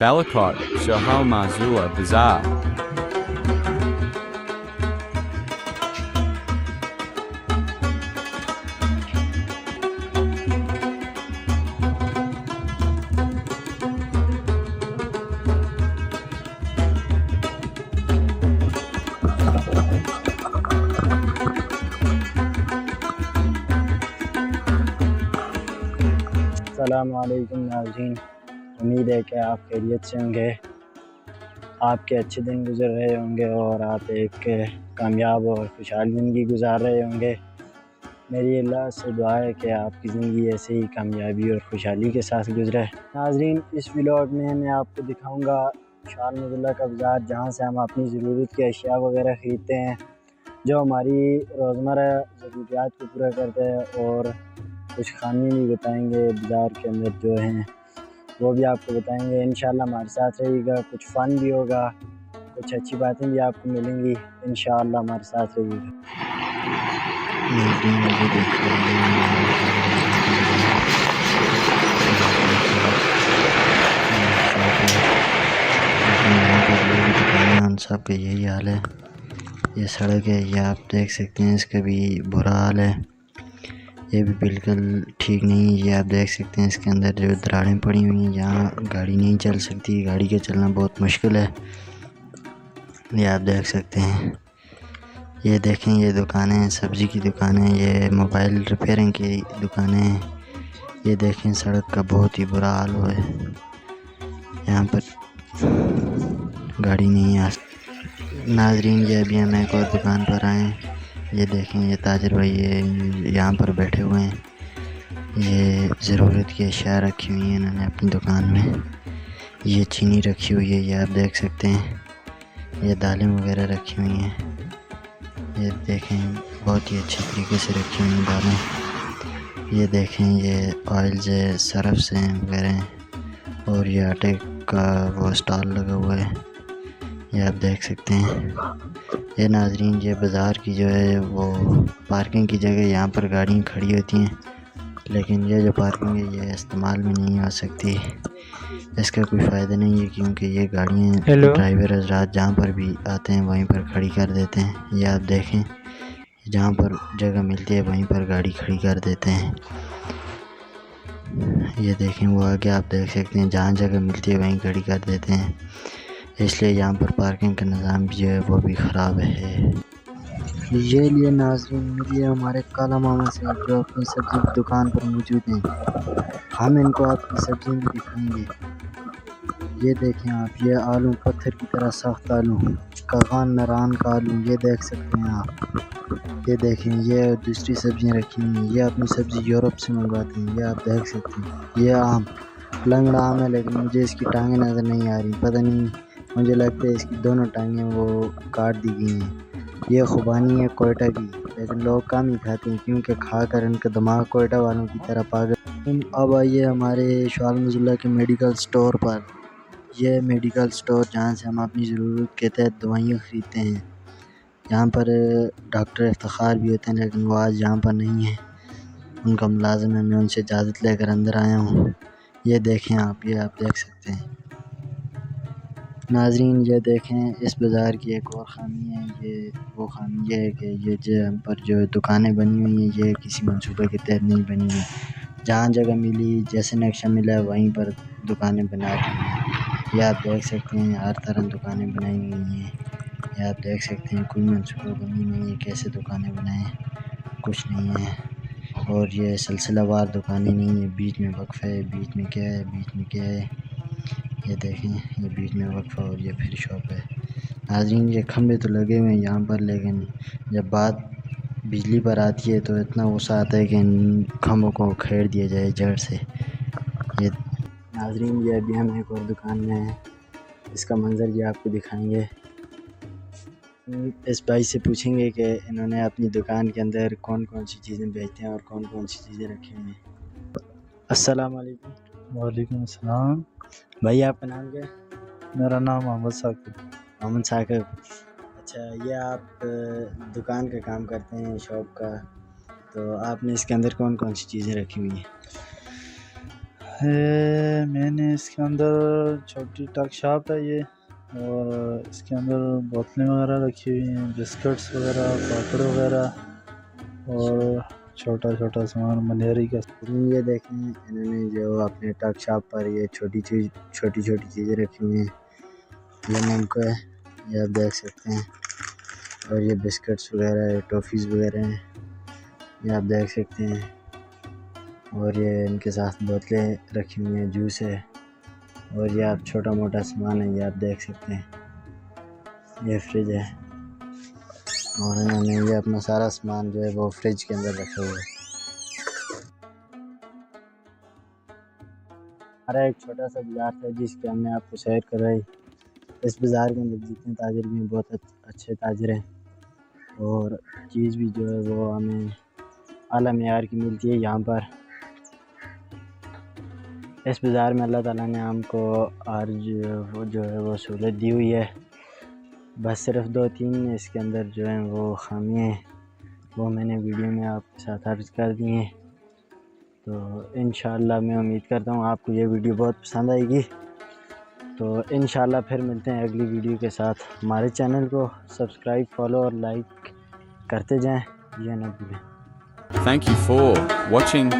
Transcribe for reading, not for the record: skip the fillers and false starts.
Balakot, Sohal Mazula, Bazaar. अस्सलामुअलैकुम नाज़रीन, उम्मीद है कि आप खैरियत से होंगे। आपके अच्छे दिन गुज़र रहे होंगे और आप एक कामयाब और खुशहाल ज़िंदगी गुजार रहे होंगे। मेरी अल्लाह से दुआ है कि आपकी ज़िंदगी ऐसे ही कामयाबी और खुशहाली के साथ गुजरे। नाज़रीन, इस व्लॉग में मैं आपको दिखाऊंगा शाल मज़ुल्ला का बाज़ार, जहाँ से हम अपनी ज़रूरत की अशिया वगैरह ख़रीदते हैं, जो हमारी रोज़मर्रा ज़रूरियात को पूरा करते हैं। और कुछ खाने भी बताएंगे बाज़ार के अंदर जो हैं, वो भी आपको बताएंगे। इंशाल्लाह हमारे साथ रहिएगा, कुछ फ़न भी होगा, कुछ अच्छी बातें भी आपको मिलेंगी। इंशाल्लाह हमारे साथ रहिएगा। सबका यही हाल है। ये सड़क है, ये आप देख सकते हैं, इसका भी बुरा हाल है, ये भी बिल्कुल ठीक नहीं है। ये आप देख सकते हैं, इसके अंदर जो दरारें पड़ी हुई हैं, यहाँ गाड़ी नहीं चल सकती, गाड़ी के चलना बहुत मुश्किल है। ये आप देख सकते हैं, ये देखें, ये दुकानें हैं, सब्ज़ी की दुकानें, ये मोबाइल रिपेयरिंग की दुकानें हैं। ये देखें, सड़क का बहुत ही बुरा हाल हुआ है, यहाँ पर गाड़ी नहीं आ। नाजरीन, ये अभी हम एक और दुकान पर आए हैं। ये देखें, ये ताजर भाई ये यहाँ पर बैठे हुए हैं, ये ज़रूरत की अशिया रखी हुई हैं इन्होंने अपनी दुकान में। ये चीनी रखी हुई है, ये आप देख सकते हैं, ये दालें वगैरह रखी हुई हैं। ये देखें, बहुत ही अच्छे तरीके से रखी हुई हैं दालें। ये देखें, ये ऑयल्स है, सर्फ्स हैं वगैरह, और ये आटे का वो स्टॉल लगा हुआ है, ये आप देख सकते हैं। ये नाजरीन, ये बाज़ार की जो है वो पार्किंग की जगह, यहाँ पर गाड़ियाँ खड़ी होती हैं, लेकिन ये जो पार्किंग है ये इस्तेमाल में नहीं हो सकती। इसका कोई फ़ायदा नहीं है, क्योंकि ये गाड़ियाँ ड्राइवर हज़रात जहाँ पर भी आते हैं वहीं पर खड़ी कर देते हैं। ये आप देखें, जहाँ पर जगह मिलती है वहीं पर गाड़ी खड़ी कर देते हैं। ये देखें, वो आगे आप देख सकते हैं, जहाँ जगह मिलती है वहीं खड़ी कर देते हैं, इसलिए यहाँ पर पार्किंग का निज़ाम भी जो है वो भी ख़राब है। ये लिए नाज़रीन, मिलिए हमारे काला मामा से, जो अपनी सब्ज़ी की दुकान पर मौजूद हैं। हम इनको आपकी सब्ज़ी में दिखाएंगे। ये देखें आप, ये आलू पत्थर की तरह सख्त आलू, कागान नरान का आलू, ये देख सकते हैं आप। ये देखें, ये दूसरी सब्ज़ियाँ रखी हुई हैं, ये अपनी सब्ज़ी यूरोप से मंगवाते हैं, ये आप देख सकते हैं। ये आम, लंगड़ा आम है, लेकिन मुझे इसकी टांगें नज़र नहीं आ रही, पता नहीं, मुझे लगता है इसकी दोनों टांगें वो काट दी गई हैं। ये खुबानी है कोयटा की, लेकिन लोग कम ही खाते हैं, क्योंकि खाकर इनका दिमाग कोयटा वालों की तरह पागल। अब आइए हमारे शाल मज़ुल्ला के मेडिकल स्टोर पर। यह मेडिकल स्टोर, जहाँ से हम अपनी ज़रूरत के तहत दवाइयाँ ख़रीदते हैं। यहाँ पर डॉक्टर इफ्तिखार भी होते हैं, लेकिन वो आज यहाँ पर नहीं है, उनका मुलाज़िम है, मैं उनसे इजाज़त लेकर अंदर आया हूँ। ये देखें आप, ये आप देख सकते हैं नाजरीन। ये देखें, इस बाज़ार की एक और ख़ामी है, ये वो ख़ामी ये है कि ये जहाँ पर जो दुकानें बनी हुई हैं, ये किसी मंसूबे के तहत नहीं बनी हुई। जहाँ जगह मिली, जैसे नक्शा मिला है, वहीं पर दुकानें बना दी हैं। ये आप देख सकते हैं, हर तरह दुकानें बनाई हुई हैं। ये आप देख सकते हैं, कोई मंसूबा बनी नहीं है, कैसे दुकानें बनाएं, कुछ नहीं है। और ये सिलसिलावार दुकानें नहीं है, बीच में वक्फ़ा है, बीच में क्या है, बीच में क्या है। ये देखें, ये बीच में वक्फ़ा और ये फिर शॉप है। नाज़रीन, ये खंभे तो लगे हुए हैं यहाँ पर, लेकिन जब बात बिजली पर आती है तो इतना गुस्सा आता है कि इन खंभों को उखेड़ दिया जाए जड़ से। ये नाज़रीन, ये अभी हम एक और दुकान में हैं, इसका मंजर भी आपको दिखाएंगे। इस भाई से पूछेंगे कि इन्होंने अपनी दुकान के अंदर कौन कौन सी चीज़ें बेचते हैं और कौन कौन सी चीज़ें रखी हुई हैं। अस्सलाम वालेकुम। वालेकुम अस्सलाम। भाई, आपका नाम क्या है? मेरा नाम मोहम्मद साकिब। मोहम्मद साकिब। अच्छा, ये आप दुकान का काम करते हैं, शॉप का, तो आपने इसके अंदर कौन कौन सी चीज़ें रखी हुई हैं? मैंने इसके अंदर छोटी टक शॉप है ये, और इसके अंदर बोतलें वगैरह रखी हुई हैं, बिस्किट्स वगैरह, पापड़ वगैरह और छोटा छोटा सामान मनेरी का। ये देखें इन्होंने जो अपने टक शॉप पर ये छोटी छोटी चीज़ें रखी हुई हैं, ये नमको है, ये आप देख सकते हैं, और ये बिस्किट्स वगैरह है, टॉफ़ीज़ वगैरह हैं, ये आप देख सकते हैं, और ये इनके साथ बोतलें रखी हुई हैं, जूस है, और ये आप छोटा मोटा सामान है, ये आप देख सकते हैं, ये फ्रिज है, और इन्होंने ये अपना सारा सामान जो है वो फ्रिज के अंदर रखा हुआ है। हमारा एक छोटा सा बाज़ार था जिसके हमने आपको सैर कराई। इस बाज़ार के अंदर जितने ताजिर भी हैं बहुत अच्छे ताजिर हैं, और चीज़ भी जो है वो हमें आला मेयार की मिलती है यहाँ पर। इस बाज़ार में अल्लाह ताला ने हमको आज वो जो है वो सहूलत दी हुई है। बस सिर्फ 2-3 इसके अंदर जो हैं वो खामी हैं, वो मैंने वीडियो में आपके साथ अर्ज़ कर दी हैं। तो इंशाअल्लाह मैं उम्मीद करता हूँ आपको ये वीडियो बहुत पसंद आएगी। तो इंशाअल्लाह फिर मिलते हैं अगली वीडियो के साथ। हमारे चैनल को सब्सक्राइब, फॉलो और लाइक करते जाएं, ये ना भूलें। Thank you for watching.